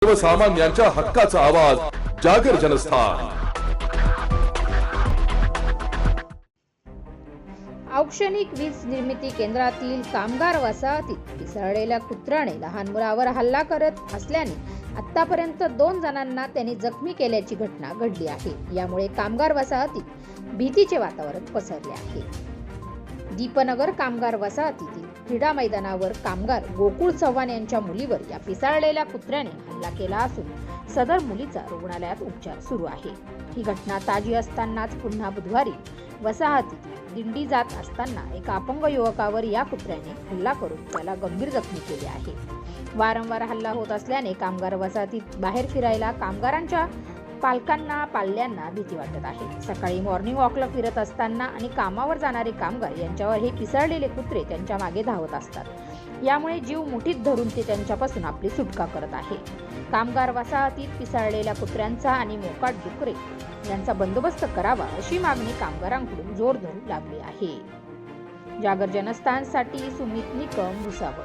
सर्वसामान्यांच्या हक्काचा आवाज जागर जनस्थान। औक्षणिक वीज निर्मिती केंद्रातील कामगार वसाहतीत पिसाळलेल्या कुत्र्याने लहान मुलावर हल्ला करत असल्याने आतापर्यंत 2 जणांना त्यांनी जखमी केल्याची घटना घडली आहे। यामुळे कामगार वसाहतीत भीतीचे वातावरण पसरले आहे। दीपनगर कामगार वसाहतीतील क्रीडा मैदानावर कामगार गोकुळ चव्हाण यांच्या मुलीवर या पिसाळलेल्या कुत्र्याने हल्ला केला असून सदर मुलीचा रुग्णालयात उपचार सुरू आहे। ही घटना ताजी असतानाच पुन्हा बुधवारी वसाहतीत दिंडी जात असताना एका अपंग युवकावर या कुत्र्याने हल्ला करून त्याला गंभीर जखमी केले आहे। वारंवार हल्ला होत असल्याने कामगार वसाहतीत बाहेर फिरायला कामगारांच्या पालकांना पाल्यांना भीती वाटत आहे। सकाळी मॉर्निंग वॉकला फिरत असताना आणि कामावर जाणारे कामगार यांच्यावर हे पिसाळलेले कुत्रे त्यांच्या मागे धावत असतात। यामुळे जीव मुठीत धरून ते त्यांच्यापासून आपली सुटका करत आहे। कामगार वसाहतीत पिसाळलेल्या कुत्र्यांचा आणि मोकाट डुकरे यांचा बंदोबस्त करावा अशी मागणी कामगारांकडून जोर धरू लागली आहे। जागर जनस्थानसाठी सुमित निकम, भुसावळ।